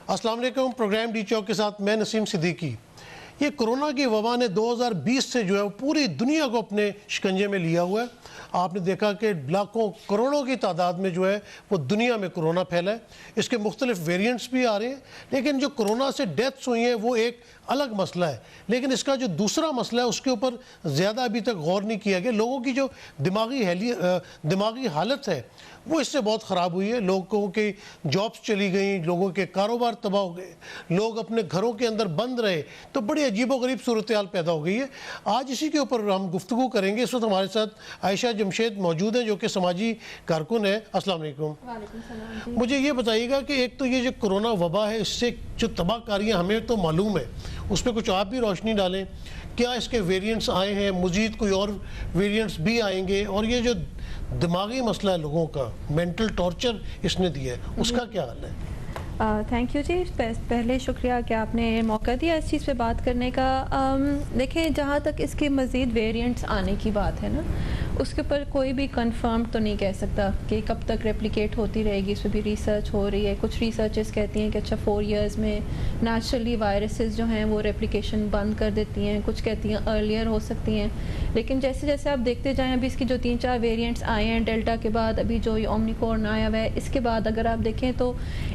السلام علیکم. Programme D چوک کے ساتھ میں نسیم صدیقی. یہ کرونا کی وبا نے 2020 سے جو ہے پوری دنیا کو اپنے شکنجے میں لیا ہوا ہے. آپ نے دیکھا کہ لاکھوں کروڑوں کی تعداد میں جو ہے وہ دنیا میں کرونا پھیلا ہے. اس کے مختلف ویریئنٹس بھی آ رہے ہیں, لیکن جو کرونا سے ڈیتھس ہوئی ہیں وہ ایک الگ مسئلہ ہے. لیکن اس کا جو دوسرا مسئلہ ہے اس کے اوپر زیادہ ابھی تک غور نہیں کیا گیا. لوگوں کی جو دماغی حالت ہے وہ اس سے بہت خراب ہوئی ہے. لوگوں کی جابس چلی گئیں, لوگوں کے کاروبار تباہ ہو گئے, لوگ اپنے گھروں کے اندر بند رہے, تو بڑی عجیب و غریب صورتحال پیدا ہو گئی ہے. آج اسی کے اوپر ہم گفتگو کریں گے. اس وقت ہمارے ساتھ عائشہ جمشید موجود ہیں جو کہ سماجی کارکن ہے. السلام علیکم. وعلیکم السلام. مجھے یہ بتائیے گا کہ ایک تو یہ جو کرونا وبا ہے اس سے جو تباہ کاریاں ہمیں تو معلوم ہے, اس پہ کچھ آپ بھی روشنی ڈالیں. کیا اس کے ویریئنٹس آئے ہیں, مزید کوئی اور ویریئنٹس بھی آئیں گے, اور یہ جو دماغی مسئلہ ہے لوگوں کا, مینٹل ٹارچر اس نے دیا ہے, اس کا کیا حال ہے؟ تھینک یو جی. پہلے شکریہ کہ آپ نے موقع دیا اس چیز پہ بات کرنے کا. دیکھیں, جہاں تک اس کے مزید ویریئنٹس آنے کی بات ہے نا, اس کے اوپر کوئی بھی کنفرم تو نہیں کہہ سکتا کہ کب تک ریپلیکیٹ ہوتی رہے گی. اس پہ بھی ریسرچ ہو رہی ہے. کچھ ریسرچز کہتی ہیں کہ اچھا 4 ایئرز میں نیچرلی وائرسز جو ہیں وہ ریپلیکیشن بند کر دیتی ہیں. کچھ کہتی ہیں ارلیئر ہو سکتی ہیں. لیکن جیسے جیسے آپ دیکھتے جائیں, ابھی اس کی جو 3-4 ویریئنٹس آئے ہیں ڈیلٹا کے بعد, ابھی جو یہ اومنیکورن آیا ہوا ہے, اس کے بعد اگر آپ دیکھیں تو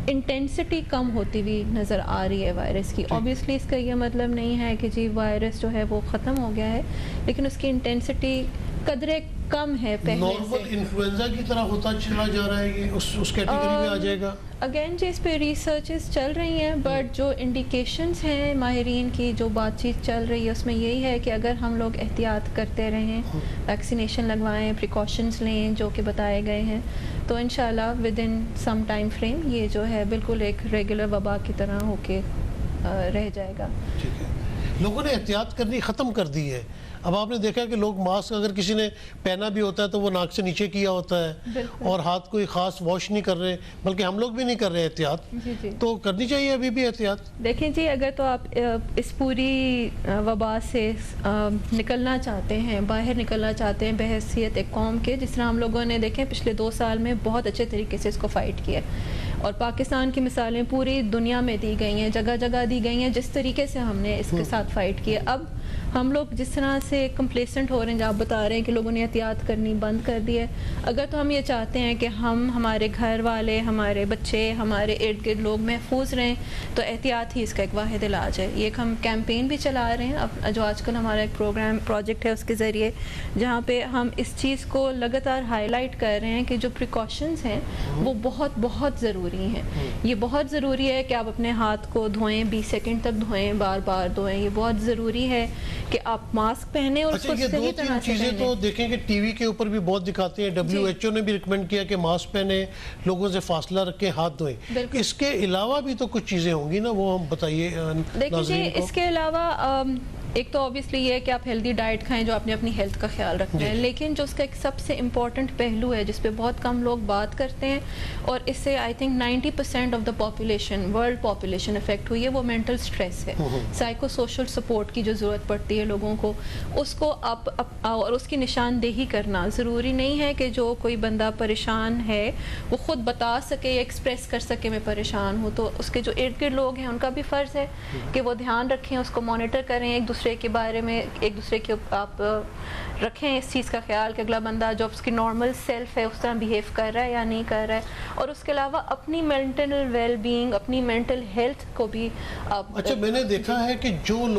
انٹینسٹی کم ہوتی ہوئی نظر آ رہی ہے وائرس کی. اوبیسلی اس کا یہ مطلب نہیں ہے کہ جی وائرس جو ہے وہ ختم ہو گیا ہے, لیکن اس کی انٹینسٹی قدرے کم ہے پہلے سے. نارمل انفلوئنزا کی طرح ہوتا چلا جا رہا ہے, یہ اس کیٹیگری میں آ جائے گا. اگین جی اس پہ ریسرچز چل رہی ہیں, بٹ جو انڈیکیشنز ہیں ماہرین کی, جو بات چیت چل رہی ہے اس میں یہی ہے کہ اگر ہم لوگ احتیاط کرتے رہیں, ویکسینیشن لگوائیں, پریکاشنز لیں جو کہ بتائے گئے ہیں, تو انشاءاللہ with in some time frame یہ جو ہے بالکل ایک ریگولر وبا کی طرح ہو کے رہ جائے گا. ٹھیک ہے. لوگوں نے احتیاط کرنی ختم کر دی ہے. اب آپ نے دیکھا کہ لوگ ماسک اگر کسی نے پہنا بھی ہوتا ہے تو وہ ناک سے نیچے کیا ہوتا ہے, اور ہاتھ کوئی خاص واش نہیں کر رہے, بلکہ ہم لوگ بھی نہیں کر رہے احتیاط. تو کرنی چاہیے ابھی بھی احتیاط. دیکھیں جی, اگر تو آپ اس پوری وبا سے نکلنا چاہتے ہیں, باہر نکلنا چاہتے ہیں بحیثیت ایک قوم کے, جس طرح ہم لوگوں نے دیکھیں پچھلے 2 سال میں بہت اچھے طریقے سے اس کو فائٹ کیا, اور پاکستان کی مثالیں پوری دنیا میں دی گئی ہیں, جگہ جگہ دی گئی ہیں جس طریقے سے ہم نے اس کے ساتھ فائٹ کیا. اب ہم لوگ جس طرح سے کمپلیسنٹ ہو رہے ہیں, جو آپ بتا رہے ہیں کہ لوگوں نے احتیاط کرنی بند کر دی ہے, اگر تو ہم یہ چاہتے ہیں کہ ہمارے گھر والے, ہمارے بچے, ہمارے ارد گرد لوگ محفوظ رہیں, تو احتیاط ہی اس کا ایک واحد علاج ہے. یہ ایک ہم کیمپین بھی چلا رہے ہیں جو آج کل ہمارا ایک پروجیکٹ ہے اس کے ذریعے, جہاں پہ ہم اس چیز کو لگاتار ہائی لائٹ کر رہے ہیں کہ جو پریکاشنز ہیں وہ بہت بہت ضروری ہیں. یہ بہت ضروری ہے کہ آپ اپنے ہاتھ کو دھوئیں, 20 سیکنڈ تک دھوئیں, بار بار دھوئیں. یہ بہت ضروری ہے کہ آپ ماسک پہنیں اور اس کو صحیح طرح سے چیزیں تو دیکھیں کہ ٹی وی کے اوپر بھی بہت دکھاتے ہیں. WHO نے بھی ریکمینڈ کیا کہ ماسک پہنیں, لوگوں سے فاصلہ رکھیں, ہاتھ دھوئیں. اس کے علاوہ بھی تو کچھ چیزیں ہوں گی نا, وہ ہم بتائیے. دیکھیں جی, اس کے علاوہ ایک تو اوبیسلی یہ ہے کہ آپ ہیلدی ڈائٹ کھائیں جو اپنے اپنی ہیلتھ کا خیال رکھتے ہیں, لیکن جو اس کا ایک سب سے امپورٹنٹ پہلو ہے جس پہ بہت کم لوگ بات کرتے ہیں, اور اس سے I think 90% of the population, world population affect ہوئی ہے, وہ مینٹل سٹریس ہے. سائیکو سوشل سپورٹ کی جو ضرورت پڑتی ہے لوگوں کو, اس کو اور اس کی نشاندہی کرنا. ضروری نہیں ہے کہ جو کوئی بندہ پریشان ہے وہ خود بتا سکے یا ایکسپریس کر سکے میں پریشان ہوں, تو اس کے جو ارد گرد لوگ ہیں ان کا بھی فرض ہے کہ وہ دھیان رکھیں, اس کو مانیٹر کریں, ایک دوسرے کے بارے میں, ایک دوسرے کے آپ رکھیں اس چیز کا خیال کہ اگلا بندہ جو اس کی نارمل سیلف ہے اس طرح بیہیو کر رہا ہے یا نہیں کر رہا ہے. اور اس کے علاوہ اپنی مینٹل ویل بینگ, اپنی مینٹل ہیلتھ کو بھی آپ. اچھا, میں نے دیکھا ہے کہ جن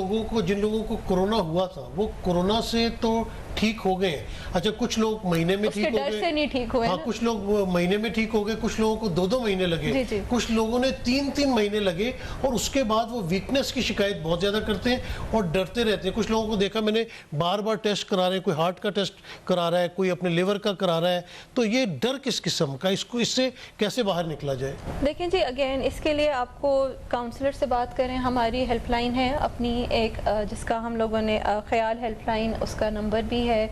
لوگوں کو کرونا ہوا تھا وہ کرونا سے تو ٹھیک ہو گئے ہیں. اچھا, کچھ لوگ مہینے میں ٹھیک ہو گئے, ڈر سے نہیں ٹھیک ہوئے. ہاں, کچھ لوگ مہینے میں ٹھیک ہو گئے, کچھ لوگوں کو 2 مہینے لگے, کچھ لوگوں نے 3 مہینے لگے, اور اس کے بعد وہ ویکنس کی شکایت بہت زیادہ کرتے ہیں اور ڈرتے رہتے ہیں. کچھ لوگوں کو دیکھا میں نے بار بار ٹیسٹ کرا رہے ہیں, کوئی ہارٹ کا ٹیسٹ کرا رہا ہے, کوئی اپنے لیور کا کرا رہا ہے. تو یہ ڈر کس قسم کا, اس سے کیسے باہر نکلا جائے؟ دیکھیں جی, اگین اس کے لیے آپ کو کاؤنسلر سے بات کریں. ہماری ہیلپ لائن ہے اپنی ایک, جس کا ہم لوگوں نے خیال ہیلپ لائن, اس کا نمبر بھی ہے.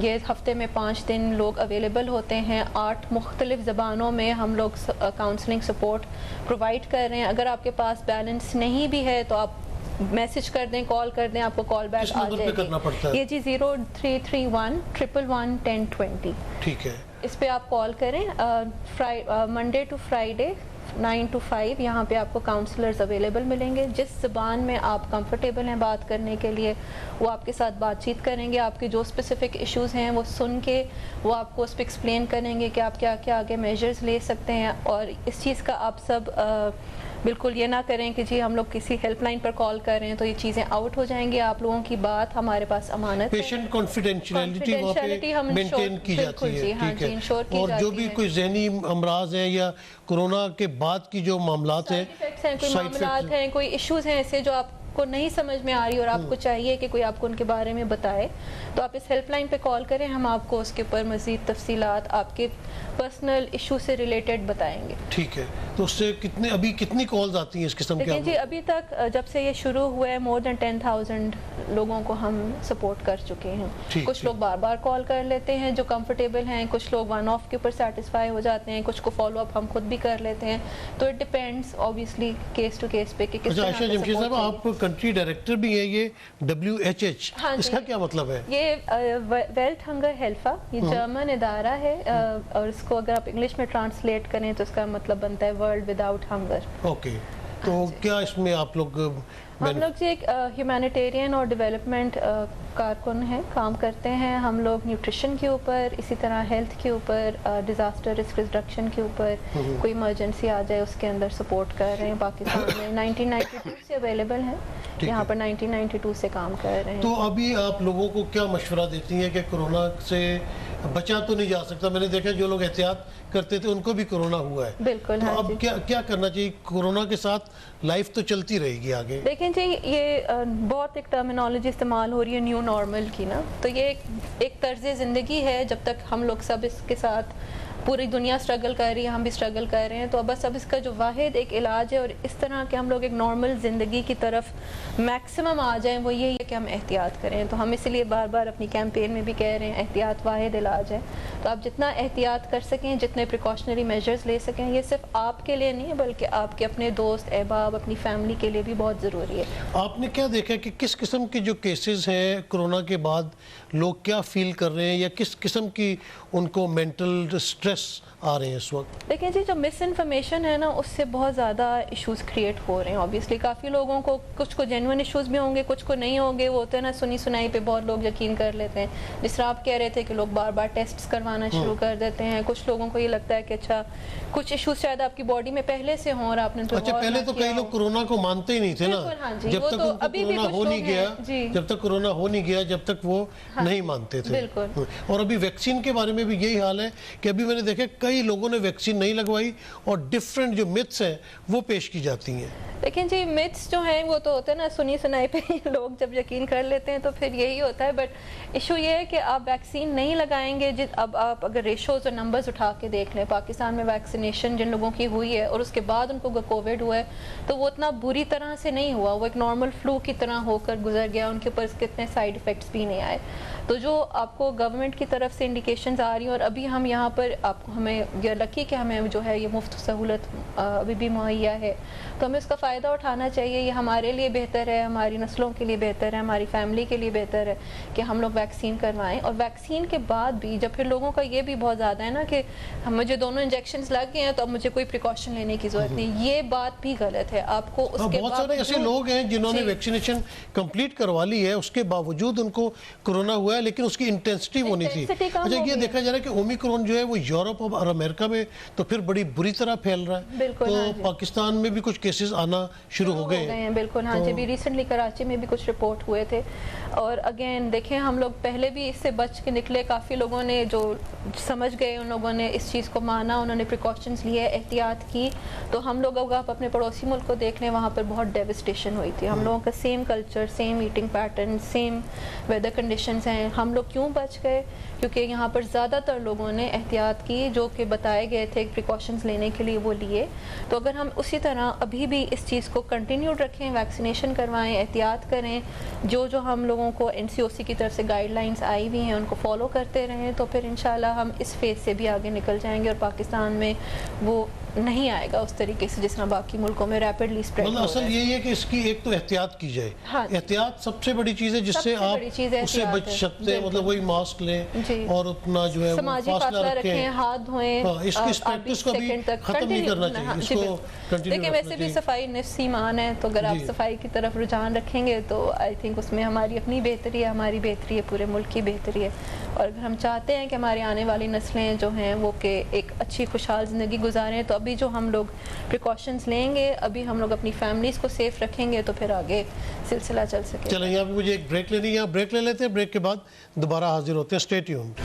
یہ ہفتے میں 5 دن لوگ اویلیبل ہوتے ہیں. 8 مختلف زبانوں میں ہم لوگ کاؤنسلنگ سپورٹ پرووائڈ کر رہے ہیں. اگر آپ کے پاس بیلنس نہیں بھی ہے تو آپ میسج کر دیں, کال کر دیں, آپ کو کال بیک آ جائے گی. یہ جی 0331 111 1020. ٹھیک ہے, اس پہ آپ کال کریں. منڈے ٹو فرائیڈے 9 to 5 یہاں پہ آپ کو کاؤنسلرز اویلیبل ملیں گے. جس زبان میں آپ کمفرٹیبل ہیں بات کرنے کے لیے وہ آپ کے ساتھ بات چیت کریں گے. آپ کے جو اسپیسیفک ایشوز ہیں وہ سن کے وہ آپ کو اس پہ ایکسپلین کریں گے کہ آپ کیا کیا آگے میجرز لے سکتے ہیں. اور اس چیز کا آپ سب بالکل یہ نہ کریں کہ جی ہم لوگ کسی ہیلپ لائن پر کال کر رہے ہیں تو یہ چیزیں آؤٹ ہو جائیں گی. آپ لوگوں کی بات ہمارے پاس امانت ہے. پیشنٹ کانفیڈینشیلٹی وہاں پہ مینٹین کی جاتی ہے. ٹھیک ہے. اور جو بھی کوئی ذہنی امراض ہیں یا کورونا کے بعد کی جو معاملات ہیں, کوئی معاملات ہیں, کوئی ایشوز ہیں ایسے جو آپ کو نہیں سمجھ میں آ رہی اور آپ کو چاہیے کہ کوئی آپ کو ان کے بارے میں بتائے, تو آپ اس ہیلپ لائن پہ کال کریں. ہم آپ کو اس کے اوپر مزید تفصیلات آپ کے پرسنل ایشو سے ریلیٹڈ بتائیں گے. ٹھیک ہے. تو اس سے ابھی کتنی کالز آتی ہیں اس قسم کے؟ جی ابھی تک جب سے یہ شروع ہوا ہے more than 10,000 لوگوں کو ہم سپورٹ کر چکے ہیں. کچھ لوگ بار بار کال کر لیتے ہیں جو کمفرٹیبل ہیں, کچھ لوگ ون آف کے اوپر سیٹسفائی ہو جاتے ہیں, کچھ کو فالو اپ ہم خود بھی کر لیتے ہیں. تو it depends obviously case to case پہ کہ کس طرح. عائشہ جمشید صاحب, آپ کنٹری ڈائریکٹر بھی ہیں یہ WHH, اس کا کیا مطلب ہے؟ یہ ویلتھ ہنگر ہیلفا, یہ جرمن ادارہ ہے اور اس کو اگر آپ انگلش میں ٹرانسلیٹ کریں تو اس کا مطلب بنتا ہے ورلڈ وداؤٹ ہنگر. اوکے. تو کیا اس میں آپ لوگ؟ ہم لوگ جی ایک ہیومینیٹیرین اور ڈیولپمنٹ کارکن ہیں, کام کرتے ہیں. ہم لوگ نیوٹریشن کے اوپر, اسی طرح ہیلتھ کے اوپر, ڈیزاسٹر رسک ریڈکشن کے اوپر, کوئی ایمرجنسی آ جائے اس کے اندر سپورٹ کر رہے ہیں. پاکستان میں 1992 سے اویلیبل ہیں, یہاں پر 1992 سے کام کر رہے ہیں. تو ابھی آپ لوگوں کو کیا مشورہ دیتی ہیں کہ کورونا سے بچا تو نہیں جا سکتا؟ میں نے دیکھا جو لوگ احتیاط کرتے تھے ان کو بھی کورونا ہوا ہے. بالکل. تو اب کیا کرنا چاہیے؟ کورونا کے ساتھ لائف تو چلتی رہے گی آگے. دیکھیں جی, یہ بہت ایک ٹرمینالوجی استعمال ہو رہی ہے نیو نارمل کی نا, تو یہ ایک طرز زندگی ہے. جب تک ہم لوگ سب اس کے ساتھ پوری دنیا اسٹرگل کر رہی ہے, ہم بھی اسٹرگل کر رہے ہیں, تو بس اب اس کا جو واحد ایک علاج ہے اور اس طرح کہ ہم لوگ ایک نارمل زندگی کی طرف میکسیمم آ جائیں وہ یہی ہے کہ ہم احتیاط کریں. تو ہم اس لیے بار بار اپنی کیمپین میں بھی کہہ رہے ہیں احتیاط واحد علاج ہے. تو آپ جتنا احتیاط کر سکیں, جتنے پریکاشنری میجرز لے سکیں, یہ صرف آپ کے لیے نہیں ہے بلکہ آپ کے اپنے دوست احباب, اپنی فیملی کے لیے بھی بہت ضروری ہے. آپ نے کیا دیکھا کہ کس قسم کے جو کیسز ہیں کورونا کے بعد لوگ کیا فیل کر رہے ہیں یا کس قسم کی ان کو مینٹل سٹریس آ رہے ہیں اس وقت؟ دیکھیں جی, جو مس انفارمیشن ہے نا اس سے بہت زیادہ ایشوز کریٹ ہو رہے ہیں. اوبیسلی کافی لوگوں کو, کچھ کو جینوئن ایشوز بھی ہوں گے, کچھ کو نہیں ہوں گے. وہ ہوتے ہیں نا سنی سنائی پہ بہت لوگ یقین کر لیتے ہیں. جس طرح آپ کہہ رہے تھے کہ لوگ بار بار ٹیسٹس کروانا شروع کر دیتے ہیں. کچھ لوگوں کو یہ لگتا ہے کہ اچھا کچھ ایشوز شاید آپ کی باڈی میں پہلے سے ہوں اور آپ نے تو اچھا, پہلے تو کئی لوگ کورونا کو مانتے ہی نہیں تھے نا, جب تک ان کو کورونا ہو نہیں گیا, جب تک کورونا ہو نہیں گیا جب تک وہ نہیں مانتے تھے. اور ابھی ویکسین کے بارے میں بھی یہی حال ہے کہ ابھی میں نے دیکھا کئی لوگوں نے ویکسین نہیں لگوائی اور ڈیفرنٹ جو متس ہیں وہ پیش کی جاتی ہیں. لیکن جی متس جو ہیں وہ تو ہوتے ہیں نا سنی سنائی پہ لوگ جب یقین کر لیتے ہیں تو پھر یہی ہوتا ہے. بٹ ایشو یہ ہے کہ آپ ویکسین نہیں لگائیں گے. اب آپ اگر ریشوز اور نمبرز اٹھا کے دیکھ لیں, پاکستان میں ویکسینیشن جن لوگوں کی ہوئی ہے اور اس کے بعد ان کو کووڈ ہوا ہے تو وہ اتنا بری طرح سے نہیں ہوا, وہ ایک نارمل فلو کی طرح ہو کر گزر گیا. ان کے اوپر کتنے سائیڈ ایفیکٹس بھی نہیں آئے. تو جو آپ کو گورنمنٹ کی طرف سے انڈیکیشنز آ رہی ہیں اور ابھی ہم یہاں پر آپ کو ہمیں یہ لکی کہ ہمیں جو ہے یہ مفت سہولت ابھی بھی مہیا ہے, تو ہمیں اس کا فائدہ اٹھانا چاہیے. یہ ہمارے لیے بہتر ہے, ہماری نسلوں کے لیے بہتر ہے, ہماری فیملی کے لیے بہتر ہے کہ ہم لوگ ویکسین کروائیں. اور ویکسین کے بعد بھی جب پھر لوگوں کا یہ بھی بہت زیادہ ہے نا کہ مجھے دونوں انجیکشنز لگ گئے ہیں تو اب مجھے کوئی پریکاشن لینے کی ضرورت نہیں, یہ بات بھی غلط ہے. آپ کو اس کے بہت سارے ایسے لوگ ہیں جنہوں نے ویکسینیشن کمپلیٹ کروا لی ہے, اس کے باوجود ان کو کورونا ہوا ہے لیکن اس کی انٹینسٹی وہ نہیں تھی. اچھا, یہ دیکھا جا رہا ہے کہ اومیکرون جو ہے وہ یورپ اور امریکہ میں تو پھر بڑی بری طرح پھیل رہا ہے, تو پاکستان میں بھی کچھ کیسز آنا شروع ہو گئے ہیں. بالکل ہاں جی, بھی ریسنٹلی کراچی میں بھی کچھ رپورٹ ہوئے تھے. اور اگین دیکھیں ہم لوگ پہلے بھی اس سے بچ کے نکلے, کافی لوگوں نے جو سمجھ گئے ان لوگوں نے اس چیز کو مانا, انہوں نے پریکاشنز لیے, احتیاط کی. تو ہم لوگ اگر آپ اپنے پڑوسی ملک کو دیکھ لیں وہاں پر بہت ڈیوسٹیشن ہوئی تھی. ہم لوگوں کا same culture, same eating pattern, same weather conditions ہیں. ہم لوگ کیوں بچ گئے؟ کیونکہ یہاں پر زیادہ تر لوگوں نے احتیاط کی, جو کہ بتائے گئے تھے پریکاشنز لینے کے لیے وہ لیے. تو اگر ہم اسی طرح ابھی بھی اس چیز کو کنٹینیوڈ رکھیں, ویکسینیشن کروائیں, احتیاط کریں, جو ہم لوگوں کو NCOC کی طرف سے گائیڈ لائنز آئی ہوئی ہیں ان کو فالو کرتے رہیں, تو پھر انشاءاللہ ہم اس فیز سے بھی آگے نکل جائیں گے اور پاکستان میں وہ نہیں آئے گا اس طریقے سے جس طرح باقی ملکوں میں ریپڈلی اسپریڈ ہو رہا ہے. اصل یہی ہے کہ اس کی ایک تو احتیاط کی جائے. احتیاط سب سے بڑی چیز ہے جس سے آپ اس سے بچ سکتے ہیں, مطلب وہی ماسک لیں اور اپنا جو ہے سماجی فاصلہ رکھیں, ہاتھ دھوئیں, اس کی پریکٹس کو بھی ختم نہیں کرنا چاہیے, اس کو کنٹینیو. دیکھیں ویسے بھی صفائی نفس ایمان ہے, تو اگر آپ صفائی کی طرف رجحان رکھیں گے تو آئی تھنک اس میں ہماری اپنی بہتری ہے, ہماری بہتری ہے, پورے ملک کی بہتری ہے. اور اگر ہم چاہتے ہیں کہ ہماری آنے والی نسلیں جو ہیں وہ کہ ایک اچھی خوشحال زندگی گزاریں, تو ابھی جو ہم لوگ پریکاشنز لیں گے, ابھی ہم لوگ اپنی فیملیز کو سیف رکھیں گے, تو پھر آگے سلسلہ چل سکے. چلیں یہاں پہ مجھے ایک بریک لینی ہے, یہاں بریک لے لیتے ہیں, بریک کے بعد دوبارہ حاضر ہوتے ہیں. Stay tuned.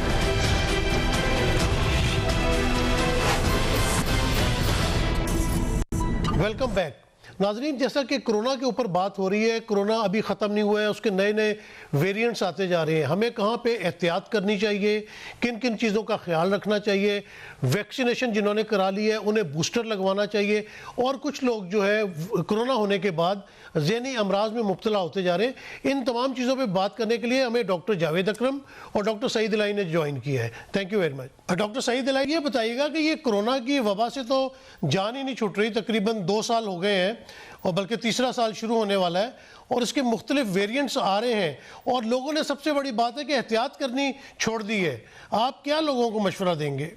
Welcome back. ناظرین, جیسا کہ کرونا کے اوپر بات ہو رہی ہے, کرونا ابھی ختم نہیں ہوا ہے, اس کے نئے نئے ویریئنٹس آتے جا رہے ہیں. ہمیں کہاں پہ احتیاط کرنی چاہیے, کن کن چیزوں کا خیال رکھنا چاہیے, ویکسینیشن جنہوں نے کرا لی ہے انہیں بوسٹر لگوانا چاہیے, اور کچھ لوگ جو ہے کرونا ہونے کے بعد ذہنی امراض میں مبتلا ہوتے جا رہے ہیں. ان تمام چیزوں پہ بات کرنے کے لیے ہمیں ڈاکٹر جاوید اکرم اور ڈاکٹر سعید الہی نے جوائن کیا ہے. Thank you very much. Doctor Saeed Elahi, یہ بتائیے گا کہ یہ کرونا کی وبا سے تو جان ہی نہیں چھوٹ رہی, تقریباً 2 سال ہو گئے ہیں, اور بلکہ تیسرا سال شروع ہونے والا ہے, اور اس کے مختلف ویریئنٹس آ رہے ہیں, اور لوگوں نے سب سے بڑی بات ہے کہ احتیاط کرنی چھوڑ دی ہے. آپ کیا لوگوں کو مشورہ دیں گے؟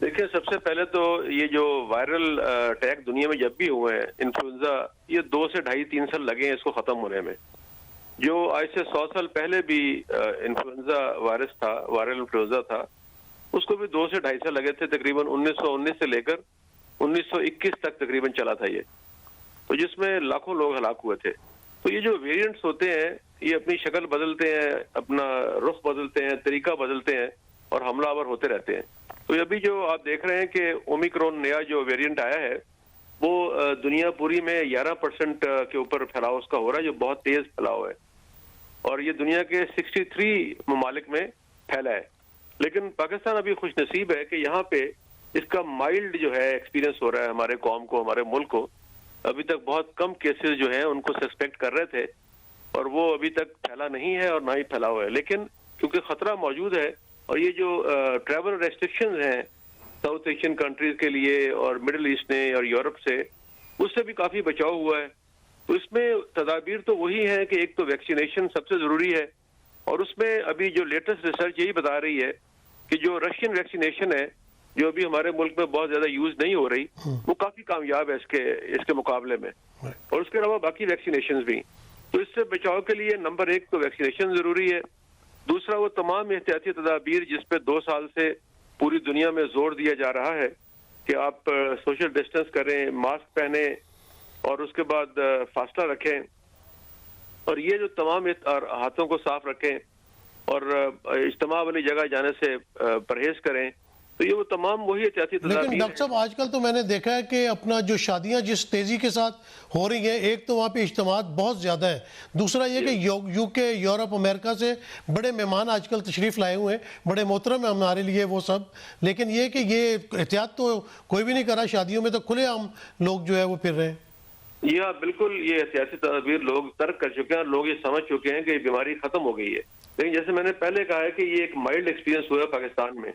دیکھیں, سب سے پہلے تو یہ جو وائرل اٹیک دنیا میں جب بھی ہوئے ہیں, انفلوئنزا, یہ 2 سے 2.5-3 سال لگے ہیں اس کو ختم ہونے میں. جو آج سے 100 سال پہلے بھی انفلوئنزا وائرس تھا, وائرل انفلوئنزا تھا, اس کو بھی 2 سے 2.5 سال لگے تھے. تقریباً 1919 سے لے کر 1921 تک تقریباً چلا تھا یہ, تو جس میں لاکھوں لوگ ہلاک ہوئے تھے. تو یہ جو ویریئنٹس ہوتے ہیں یہ اپنی شکل بدلتے ہیں, اپنا رخ بدلتے ہیں, طریقہ بدلتے ہیں, اور حملہ آور ہوتے رہتے ہیں. تو ابھی جو آپ دیکھ رہے ہیں کہ اومیکرون نیا جو ویریئنٹ آیا ہے وہ دنیا پوری میں 11% کے اوپر پھیلاؤ اس کا ہو رہا ہے, جو بہت تیز پھیلاؤ ہے, اور یہ دنیا کے 63 ممالک میں پھیلا ہے. لیکن پاکستان ابھی خوش نصیب ہے کہ یہاں پہ اس کا مائلڈ جو ہے ایکسپیرینس ہو رہا ہے. ہمارے قوم کو, ہمارے ملک کو ابھی تک بہت کم کیسز جو ہیں ان کو سسپیکٹ کر رہے تھے, اور وہ ابھی تک پھیلا نہیں ہے اور نہ ہی پھیلاؤ ہے. لیکن کیونکہ خطرہ موجود ہے, اور یہ جو ٹریول ریسٹرکشنز ہیں ساؤتھ ایشین کنٹریز کے لیے اور مڈل ایسٹ نے اور یورپ سے, اس سے بھی کافی بچاؤ ہوا ہے. تو اس میں تدابیر تو وہی ہیں کہ ایک تو ویکسینیشن سب سے ضروری ہے, اور اس میں ابھی جو لیٹسٹ ریسرچ یہی بتا رہی ہے کہ جو رشین ویکسینیشن ہے جو ابھی ہمارے ملک میں بہت زیادہ یوز نہیں ہو رہی, وہ کافی کامیاب ہے اس کے مقابلے میں, اور اس کے علاوہ باقی ویکسینیشنز بھی. تو اس سے بچاؤ کے لیے نمبر 1 تو ویکسینیشن ضروری ہے. دوسرا وہ تمام احتیاطی تدابیر جس پہ 2 سال سے پوری دنیا میں زور دیا جا رہا ہے کہ آپ سوشل ڈسٹنس کریں, ماسک پہنیں, اور اس کے بعد فاصلہ رکھیں, اور یہ جو تمام ہاتھوں کو صاف رکھیں, اور اجتماع والی جگہ جانے سے پرہیز کریں. تو یہ وہ تمام وہی احتیاطی تدابیر. لیکن ڈاکٹر صاحب, آج کل تو میں نے دیکھا ہے کہ اپنا جو شادیاں جس تیزی کے ساتھ ہو رہی ہیں, ایک تو وہاں پہ اجتماعات بہت زیادہ ہے, دوسرا یہ کہ یو کے, یورپ, امریکہ سے بڑے مہمان آج کل تشریف لائے ہوئے ہیں, بڑے محترم ہیں ہمارے لیے وہ سب. لیکن یہ کہ یہ احتیاط تو کوئی بھی نہیں کر رہا, شادیوں میں تو کھلے عام لوگ جو ہے وہ پھر رہے ہیں. یہ بالکل یہ احتیاطی تدابیر لوگ ترک کر چکے ہیں, اور لوگ یہ سمجھ چکے ہیں کہ یہ بیماری ختم ہو گئی ہے. لیکن جیسے میں نے پہلے کہا ہے کہ یہ ایک مائلڈ ایکسپیرینس ہوا ہے پاکستان میں,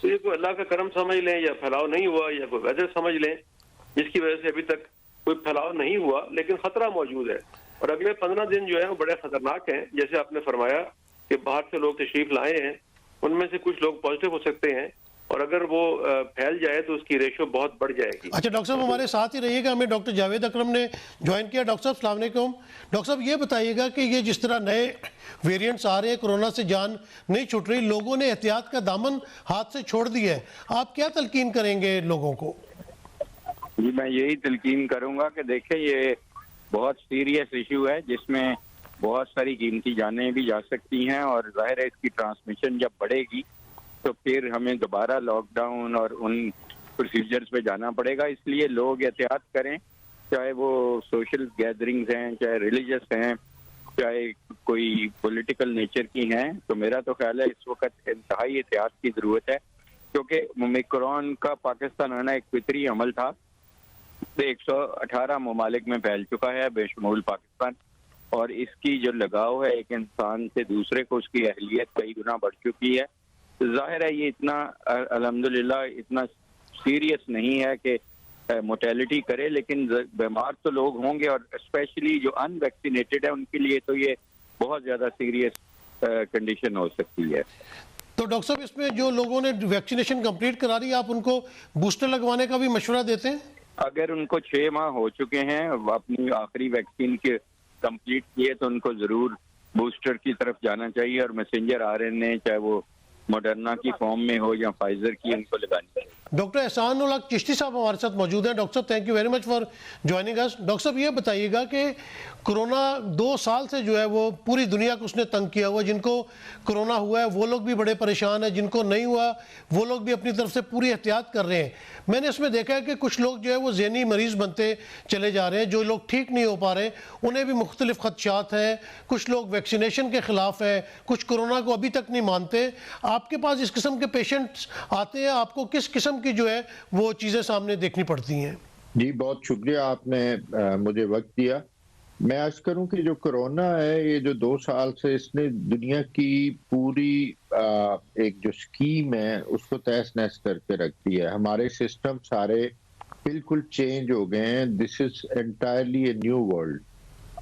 تو یہ کوئی اللہ کا کرم سمجھ لیں, یا پھیلاؤ نہیں ہوا, یا کوئی ویدر سمجھ لیں جس کی وجہ سے ابھی تک کوئی پھیلاؤ نہیں ہوا, لیکن خطرہ موجود ہے. اور اگلے 15 دن جو ہے وہ بڑے خطرناک ہیں. جیسے آپ نے فرمایا کہ باہر سے لوگ تشریف لائے ہیں, ان میں سے کچھ لوگ پازیٹیو ہو سکتے ہیں, اور اگر وہ پھیل جائے تو اس کی ریشو بہت بڑھ جائے گی. اچھا ڈاکٹر صاحب ہمارے ساتھ ہی رہیے گا, ہمیں ڈاکٹر جاوید اکرم نے جوائن کیا. ڈاکٹر صاحب السلام علیکم. ڈاکٹر صاحب یہ بتائیے گا کہ یہ جس طرح نئے ویریئنٹس آ رہے ہیں, کرونا سے جان نہیں چھوٹ رہی, لوگوں نے احتیاط کا دامن ہاتھ سے چھوڑ دیا ہے, آپ کیا تلقین کریں گے لوگوں کو؟ جی میں یہی تلقین کروں گا کہ دیکھیں یہ بہت سیریس ایشو ہے جس میں بہت ساری قیمتی جانیں بھی جا سکتی ہیں, اور ظاہر ہے اس کی ٹرانسمیشن جب بڑھے گی تو پھر ہمیں دوبارہ لاک ڈاؤن اور ان پروسیجرز پہ جانا پڑے گا. اس لیے لوگ احتیاط کریں, چاہے وہ سوشل گیدرنگز ہیں, چاہے ریلیجس ہیں, چاہے کوئی پولیٹیکل نیچر کی ہیں. تو میرا تو خیال ہے اس وقت انتہائی احتیاط کی ضرورت ہے, کیونکہ اومیکرون کا پاکستان آنا ایک فطری عمل تھا. 118 ممالک میں پھیل چکا ہے بے شمول پاکستان, اور اس کی جو لگاؤ ہے ایک انسان سے دوسرے کو, اس کی اہلیت کئی گنا بڑھ چکی ہے. ظاہر ہے یہ اتنا الحمدللہ اتنا سیریس نہیں ہے کہ موٹیلٹی کرے, لیکن بیمار تو لوگ ہوں گے, اور اسپیشلی جو ان ویکسینیٹڈ ہے ان کے لیے تو یہ بہت زیادہ سیریس کنڈیشن ہو سکتی ہے. تو ڈاکٹر صاحب اس میں جو لوگوں نے ویکسینیشن کمپلیٹ کرا لی آپ ان کو بوسٹر لگوانے کا بھی مشورہ دیتے ہیں؟ اگر ان کو 6 ماہ ہو چکے ہیں اپنی آخری ویکسین کے کمپلیٹ کیے تو ان کو ضرور بوسٹر کی طرف جانا چاہیے، اور میسنجر RNA چاہے وہ موڈرنا کی فارم میں ہو یا فائزر کی، ان کو لگانی چاہیے۔ ڈاکٹر احسان الحق چشتی صاحب ہمارے ساتھ موجود ہیں۔ ڈاکٹر صاحب thank you very much for joining اس۔ ڈاکٹر صاحب یہ بتائیے گا کہ کرونا 2 سال سے جو ہے وہ پوری دنیا کو اس نے تنگ کیا ہوا ہے، جن کو کرونا ہوا ہے وہ لوگ بھی بڑے پریشان ہیں، جن کو نہیں ہوا وہ لوگ بھی اپنی طرف سے پوری احتیاط کر رہے ہیں۔ میں نے اس میں دیکھا ہے کہ کچھ لوگ جو ہے وہ ذہنی مریض بنتے چلے جا رہے ہیں، جو لوگ ٹھیک نہیں ہو پا رہے انہیں بھی مختلف خدشات ہیں، کچھ لوگ ویکسینیشن کے خلاف ہیں، کچھ کرونا کو ابھی تک نہیں مانتے۔ آپ کے پاس اس قسم کے پیشنٹس آتے ہیں، آپ کو کس قسم کی جو ہے وہ چیزیں سامنے دیکھنی پڑتی ہیں؟ جی بہت شکریہ آپ نے مجھے وقت دیا۔ میں عرض کروں کہ جو کرونا ہے یہ جو 2 سال سے اس نے دنیا کی پوری ایک جو سکیم ہے اس کو تہس نہس کر کے رکھ دیا ہے۔ ہمارے سسٹم سارے بالکل چینج ہو گئے ہیں۔ This is entirely a new world.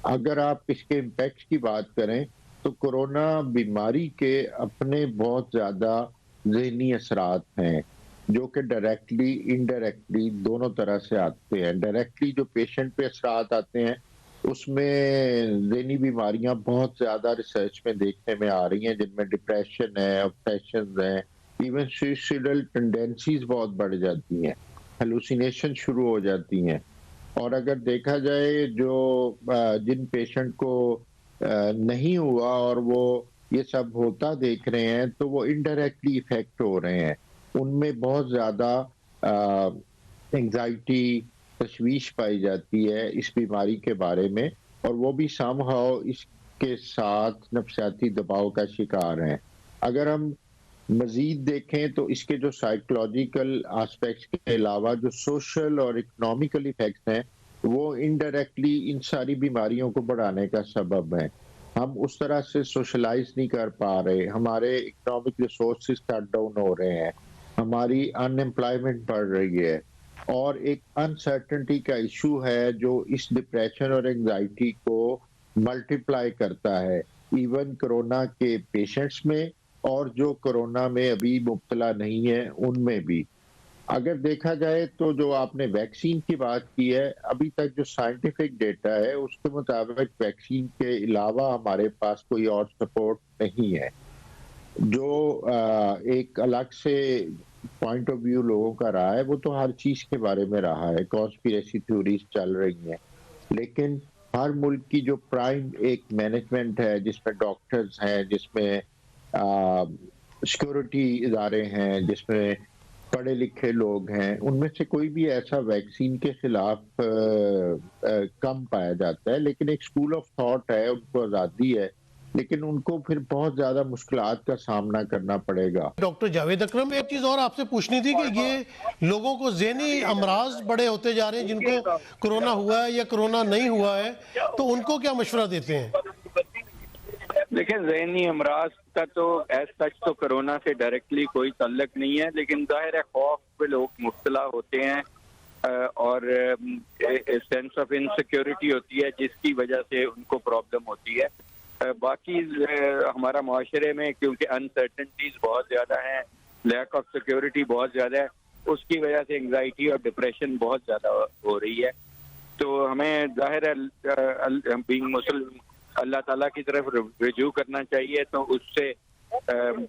اگر آپ اس کے امپیکٹ کی بات کریں تو کرونا بیماری کے اپنے بہت زیادہ ذہنی اثرات ہیں جو کہ ڈائریکٹلی انڈائریکٹلی دونوں طرح سے آتے ہیں۔ ڈائریکٹلی جو پیشنٹ پہ اثرات آتے ہیں اس میں ذہنی بیماریاں بہت زیادہ ریسرچ میں دیکھنے میں آ رہی ہیں، جن میں ڈپریشن ہے، obsessions ہیں، ایون سوئسائڈل ٹینڈنسیز بہت بڑھ جاتی ہیں، ہیلوسینیشن شروع ہو جاتی ہیں۔ اور اگر دیکھا جائے جو جن پیشنٹ کو نہیں ہوا اور وہ یہ سب ہوتا دیکھ رہے ہیں تو وہ انڈائریکٹلی افیکٹ ہو رہے ہیں، ان میں بہت زیادہ انگزائٹی تشویش پائی جاتی ہے اس بیماری کے بارے میں، اور وہ بھی سم ہاؤ اس کے ساتھ نفسیاتی دباؤ کا شکار ہیں۔ اگر ہم مزید دیکھیں تو اس کے جو سائیکولوجیکل آسپیکٹس کے علاوہ جو سوشل اور اکنامیکل ایفیکٹس ہیں وہ انڈائریکٹلی ان ساری بیماریوں کو بڑھانے کا سبب ہیں۔ ہم اس طرح سے سوشلائز نہیں کر پا رہے، ہمارے اکنامک ریسورسز کٹ ڈاؤن ہو رہے ہیں، ہماری ان امپلائمنٹ بڑھ رہی ہے، اور ایک انسرٹنٹی کا ایشو ہے جو اس ڈپریشن اور انگزائٹی کو ملٹیپلائی کرتا ہے ایون کرونا کے پیشنٹس میں اور جو کرونا میں ابھی مبتلا نہیں ہے ان میں بھی۔ اگر دیکھا جائے تو جو آپ نے ویکسین کی بات کی ہے، ابھی تک جو سائنٹیفک ڈیٹا ہے اس کے مطابق ویکسین کے علاوہ ہمارے پاس کوئی اور سپورٹ نہیں ہے۔ جو ایک الگ سے پوائنٹ آف ویو لوگوں کا رہا ہے وہ تو ہر چیز کے بارے میں رہا ہے، کانسپیریسی تھیوریز چل رہی ہیں، لیکن ہر ملک کی جو پرائم ایک مینجمنٹ ہے جس میں ڈاکٹرز ہیں، جس میں سیکورٹی ادارے ہیں، جس میں پڑھے لکھے لوگ ہیں، ان میں سے کوئی بھی ایسا ویکسین کے خلاف کم پایا جاتا ہے، لیکن ایک اسکول آف تھاٹ ہے، ان کو آزادی ہے، لیکن ان کو پھر بہت زیادہ مشکلات کا سامنا کرنا پڑے گا۔ ڈاکٹر جاوید اکرم، ایک چیز اور آپ سے پوچھنی تھی کہ یہ لوگوں کو ذہنی امراض بڑے ہوتے جا رہے ہیں، جن کو کرونا ہوا ہے یا کرونا نہیں ہوا ہے، تو ان کو کیا مشورہ دیتے ہیں؟ دیکھیں ذہنی امراض کا تو ایز سچ تو کرونا سے ڈائریکٹلی کوئی تعلق نہیں ہے، لیکن ظاہر ہے خوف پہ لوگ مبتلا ہوتے ہیں اور سینس آف انسیکیورٹی ہوتی ہے جس کی وجہ سے ان کو پرابلم ہوتی ہے۔ باقی ہمارا معاشرے میں کیونکہ انسرٹنٹیز بہت زیادہ ہیں، لیک آف سیکیورٹی بہت زیادہ ہے، اس کی وجہ سے انگزائٹی اور ڈپریشن بہت زیادہ ہو رہی ہے۔ تو ہمیں ظاہر ہے بینگ مسلم اللہ تعالیٰ کی طرف رجوع کرنا چاہیے، تو اس سے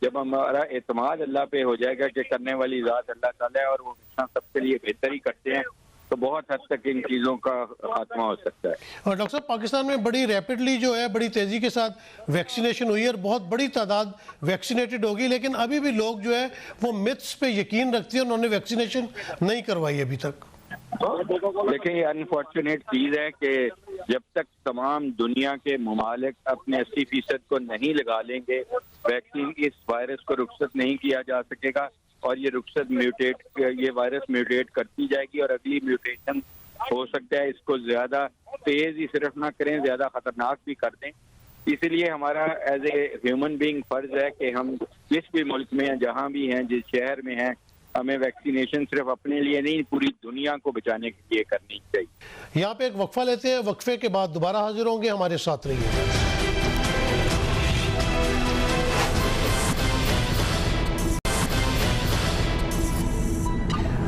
جب ہمارا اعتماد اللہ پہ ہو جائے گا کہ کرنے والی ذات اللہ تعالیٰ ہے اور وہ سب کے لیے بہتر ہی کرتے ہیں، تو بہت حد تک ان چیزوں کا خاتمہ ہو سکتا ہے۔ اور ڈاکٹر صاحب پاکستان میں بڑی ریپڈلی جو ہے بڑی تیزی کے ساتھ ویکسینیشن ہوئی ہے اور بہت بڑی تعداد ویکسینیٹڈ ہوگی، لیکن ابھی بھی لوگ جو ہے وہ متس پہ یقین رکھتے ہیں، انہوں نے ویکسینیشن نہیں کروائی ابھی تک۔ دیکھیں یہ انفارچونیٹ چیز ہے کہ جب تک تمام دنیا کے ممالک اپنے 80% کو نہیں لگا لیں گے ویکسین، اس وائرس کو رخصت نہیں کیا جا سکے گا، اور یہ رخصت یہ وائرس میوٹیٹ کرتی جائے گی، اور اگلی میوٹیشن ہو سکتا ہے اس کو زیادہ تیز ہی صرف نہ کریں، زیادہ خطرناک بھی کر دیں۔ اسی لیے ہمارا ایز اے ہیومن بینگ فرض ہے کہ ہم جس بھی ملک میں ہیں، جہاں بھی ہیں، جس شہر میں ہیں، ہمیں ویکسینیشن صرف اپنے لیے نہیں پوری دنیا کو بچانے کے لیے کرنی چاہیے۔ یہاں پہ ایک وقفہ لیتے ہیں، وقفے کے بعد دوبارہ حاضر ہوں گے، ہمارے ساتھ رہیے۔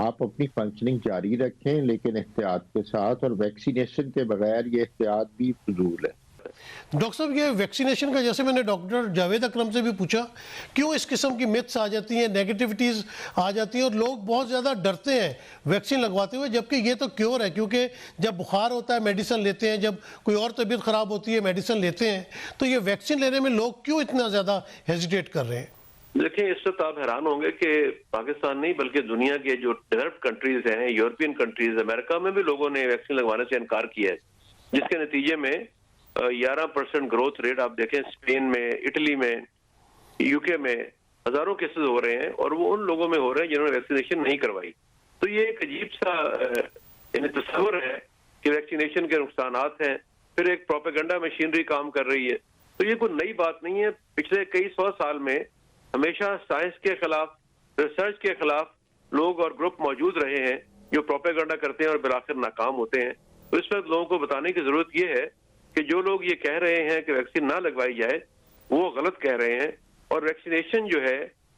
آپ اپنی فنکشننگ جاری رکھیں لیکن احتیاط کے ساتھ، اور ویکسینیشن کے بغیر یہ احتیاط بھی فضول ہے۔ ڈاکٹر صاحب یہ ویکسینیشن کا جیسے میں نے ڈاکٹر جاوید اکرم سے بھی پوچھا، کیوں اس قسم کی متس آ جاتی ہیں، نیگیٹیوٹیز آ جاتی ہیں اور لوگ بہت زیادہ ڈرتے ہیں ویکسین لگواتے ہوئے، جبکہ یہ تو کیور ہے، کیونکہ جب بخار ہوتا ہے میڈیسن لیتے ہیں، جب کوئی اور طبیعت خراب ہوتی ہے میڈیسن لیتے ہیں، تو یہ ویکسین لینے میں لوگ کیوں اتنا زیادہ ہیزیٹیٹ کر رہے ہیں؟ دیکھیں اس وقت آپ حیران ہوں گے کہ پاکستان نہیں بلکہ دنیا کے جو ڈیولپڈ کنٹریز ہیں، یورپین کنٹریز، امریکہ میں بھی لوگوں نے ویکسین لگوانے سے انکار کیا ہے، جس کے نتیجے میں 11% گروتھ ریٹ آپ دیکھیں اسپین میں، اٹلی میں، یو کے میں ہزاروں کیسز ہو رہے ہیں، اور وہ ان لوگوں میں ہو رہے ہیں جنہوں نے ویکسینیشن نہیں کروائی۔ تو یہ ایک عجیب سا تصور ہے کہ ویکسینیشن کے نقصانات ہیں، پھر ایک پروپیگنڈا مشینری کام کر رہی ہے۔ تو یہ کوئی نئی بات نہیں ہے، پچھلے کئی سو سال میں ہمیشہ سائنس کے خلاف، ریسرچ کے خلاف لوگ اور گروپ موجود رہے ہیں جو پروپیگنڈا کرتے ہیں اور بالآخر ناکام ہوتے ہیں۔ تو اس وقت لوگوں کو بتانے کی ضرورت یہ ہے کہ جو لوگ یہ کہہ رہے ہیں کہ ویکسین نہ لگوائی جائے وہ غلط کہہ رہے ہیں، اور ویکسینیشن جو ہے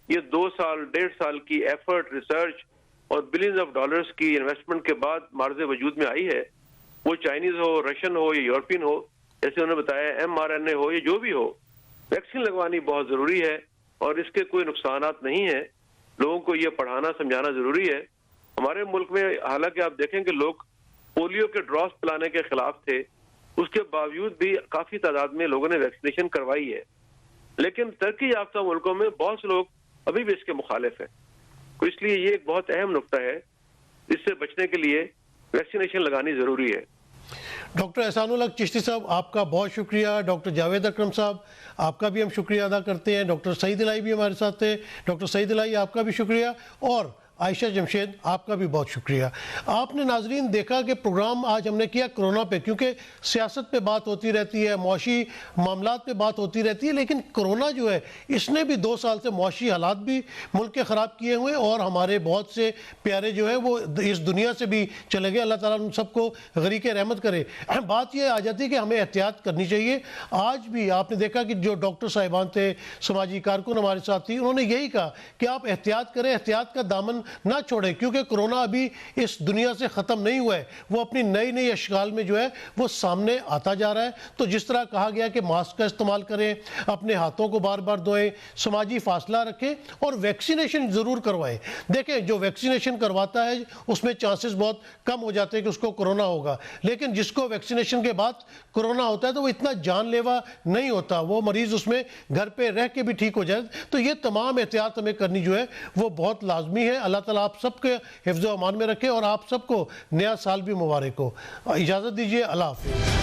یہ 2 سال 1.5 سال کی ایفرٹ، ریسرچ اور بلینز آف ڈالرز کی انویسٹمنٹ کے بعد معرض وجود میں آئی ہے، وہ چائنیز ہو، رشین ہو یا یورپین ہو، جیسے انہوں نے بتایا mRNA ہو یا جو بھی ہو، ویکسین لگوانی بہت ضروری ہے اور اس کے کوئی نقصانات نہیں ہیں۔ لوگوں کو یہ پڑھانا سمجھانا ضروری ہے۔ ہمارے ملک میں حالانکہ آپ دیکھیں کہ لوگ پولیو کے ڈراپس پلانے کے خلاف تھے، اس کے باوجود بھی کافی تعداد میں لوگوں نے ویکسینیشن کروائی ہے، لیکن ترقی یافتہ ملکوں میں بہت سے لوگ ابھی بھی اس کے مخالف ہیں۔ تو اس لیے یہ ایک بہت اہم نقطہ ہے، اس سے بچنے کے لیے ویکسینیشن لگانی ضروری ہے۔ ڈاکٹر احسان الحق چشتی صاحب آپ کا بہت شکریہ، ڈاکٹر جاوید اکرم صاحب آپ کا بھی ہم شکریہ ادا کرتے ہیں، ڈاکٹر سعید الہی بھی ہمارے ساتھ تھے، ڈاکٹر سعید الہی آپ کا بھی شکریہ، اور عائشہ جمشید آپ کا بھی بہت شکریہ۔ آپ نے ناظرین دیکھا کہ پروگرام آج ہم نے کیا کرونا پہ، کیونکہ سیاست پہ بات ہوتی رہتی ہے، معاشی معاملات پہ بات ہوتی رہتی ہے، لیکن کرونا جو ہے اس نے بھی 2 سال سے معاشی حالات بھی ملک کے خراب کیے ہوئے، اور ہمارے بہت سے پیارے جو ہیں وہ اس دنیا سے بھی چلے گئے۔ اللہ تعالیٰ ان سب کو غریق رحمت کرے۔ بات یہ آ جاتی ہے کہ ہمیں احتیاط کرنی چاہیے۔ آج بھی آپ نے دیکھا کہ جو ڈاکٹر صاحبان تھے، سماجی کارکن ہمارے ساتھ تھی، انہوں نے یہی کہا کہ آپ احتیاط کریں، احتیاط کا دامن نہ چھوڑیں، کیونکہ کرونا ابھی اس دنیا سے ختم نہیں ہوا ہے، وہ اپنی نئی اشکال میں جو ہے وہ سامنے آتا جا رہا ہے۔ تو جس طرح کہا گیا کہ ماسک کا استعمال کریں، اپنے ہاتھوں کو بار بار دھوئیں، سماجی فاصلہ رکھیں، اور ویکسینیشن ضرور کروائیں۔ دیکھیں جو ویکسینیشن کرواتا ہے اس میں چانسز بہت کم ہو جاتے ہیں کہ اس کو کرونا ہوگا، لیکن جس کو ویکسینیشن کے بعد کرونا ہوتا ہے تو وہ اتنا جان لیوا نہیں ہوتا، وہ مریض اس میں گھر پہ رہ کے بھی ٹھیک ہو جائے۔ تو یہ تمام احتیاط ہمیں کرنی جو ہے وہ بہت لازمی ہے۔ اللہ تعالیٰ آپ سب کے حفظ و امان میں رکھے، اور آپ سب کو نیا سال بھی مبارک ہو۔ اجازت دیجیے، اللہ حافظ۔